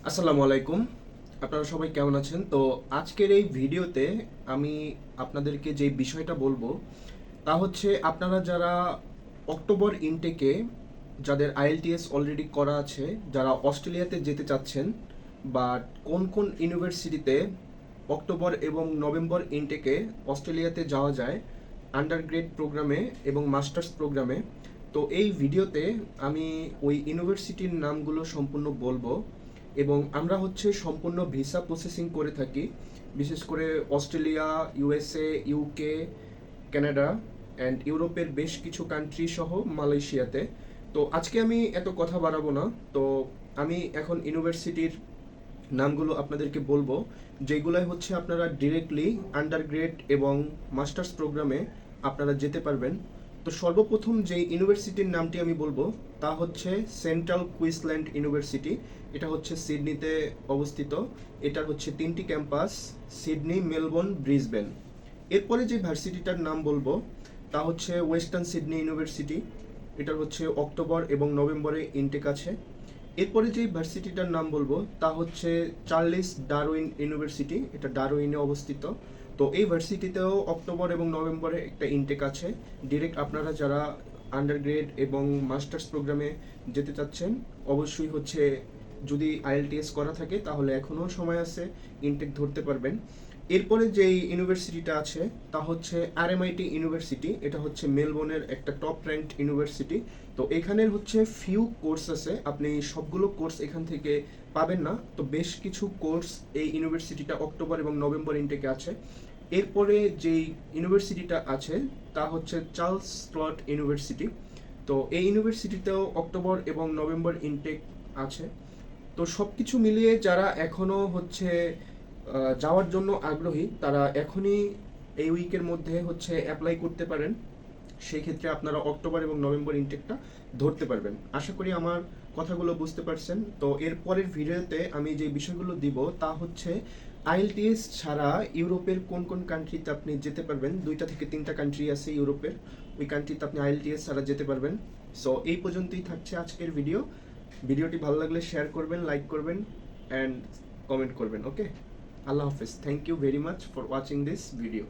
আসসালামু আলাইকুম। আপনারা সবাই কেমন আছেন? তো আজকের এই ভিডিওতে আমি আপনাদেরকে যে বিষয়টা বলবো তা হচ্ছে আপনারা যারা অক্টোবর ইনটেকে যাদের আইএলটিএস অলরেডি করা আছে, যারা অস্ট্রেলিয়াতে যেতে চাচ্ছেন, বাট কোন কোন ইউনিভার্সিটিতে অক্টোবর এবং নভেম্বর ইনটেকে অস্ট্রেলিয়াতে যাওয়া যায় আন্ডারগ্রেড প্রোগ্রামে এবং মাস্টার্স প্রোগ্রামে। তো এই ভিডিওতে আমি ওই ইউনিভার্সিটির নামগুলো সম্পূর্ণ বলবো এবং আমরা হচ্ছে সম্পূর্ণ ভিসা প্রসেসিং করে থাকি, বিশেষ করে Australia, USA, UK, Canada and ইউরোপের বেশ কিছু কান্ট্রি সহ মালয়েশিয়াতে। তো আজকে আমি এত কথা বাড়াবো না। তো আমি এখন ইউনিভার্সিটির নামগুলো আপনাদেরকে বলবো, যেগুলাই হচ্ছে আপনারা ডিরেক্টলি আন্ডারগ্রেড এবং মাস্টার্স প্রোগ্রামে আপনারা যেতে পারবেন। তো সর্বপ্রথম যে ইউনিভার্সিটির নামটি আমি বলবো তা হচ্ছে সেন্ট্রাল কুইন্সল্যান্ড ইউনিভার্সিটি। এটা হচ্ছে সিডনিতে অবস্থিত। এটার হচ্ছে 3টি ক্যাম্পাস: সিডনি, মেলবোর্ন, ব্রিসবেন। এরপরে যে ভার্সিটিটার নাম বলবো তা হচ্ছে ওয়েস্টার্ন সিডনি ইউনিভার্সিটি। এটার হচ্ছে অক্টোবর এবং নভেম্বরে ইনটেক আছে। এরপরে যে ভার্সিটিটার নাম বলবো তা হচ্ছে চার্লস ডারউইন ইউনিভার্সিটি। এটা ডারউইনে অবস্থিত। তো এই ভার্সিটিতেও অক্টোবর এবং নভেম্বরে একটা ইনটেক আছে। ডিরেক্ট আপনারা যারা আন্ডারগ্রেড এবং মাস্টার্স প্রোগ্রামে যেতে চাচ্ছেন, অবশ্যই হচ্ছে যদি আইএলটিএস করা থাকে তাহলে এখনও সময় আছে, ইনটেক ধরতে পারবেন। এরপরে যেই ইউনিভার্সিটিটা আছে তা হচ্ছে আরএমআইটি ইউনিভার্সিটি। এটা হচ্ছে মেলবোর্নের একটা টপ র্যাঙ্কড ইউনিভার্সিটি। তো এখানের হচ্ছে ফিউ কোর্স আছে, আপনি সবগুলো কোর্স এখান থেকে পাবেন না। তো বেশ কিছু কোর্স এই ইউনিভার্সিটিটা অক্টোবর এবং নভেম্বর ইনটেকে আছে। এরপরে যেই ইউনিভার্সিটিটা আছে তা হচ্ছে চার্লস স্ট্রট ইউনিভার্সিটি। তো এই ইউনিভার্সিটিতেও অক্টোবর এবং নভেম্বর ইনটেক আছে। তো সব কিছু মিলিয়ে যারা এখনও হচ্ছে যাওয়ার জন্য আগ্রহী, তারা এখনই এই উইকের মধ্যে হচ্ছে অ্যাপ্লাই করতে পারেন। সেই ক্ষেত্রে আপনারা অক্টোবর এবং নভেম্বর ইনটেকটা ধরতে পারবেন। আশা করি আমার কথাগুলো বুঝতে পারছেন। তো এর পরের ভিডিওতে আমি যে বিষয়গুলো দিব তা হচ্ছে আইএলটিএস ছাড়া ইউরোপের কোন কোন কান্ট্রিতে আপনি যেতে পারবেন। 2টা থেকে 3টা কান্ট্রি আছে ইউরোপের, ওই কান্ট্রিতে আপনি আইএলটিএস ছাড়া যেতে পারবেন। সো এই পর্যন্তই থাকছে আজকের ভিডিও। ভিডিওটি ভালো লাগলে শেয়ার করবেন, লাইক করবেন অ্যান্ড কমেন্ট করবেন। ওকে, আল্লাহ হাফেজ। Thank you very much for watching this video.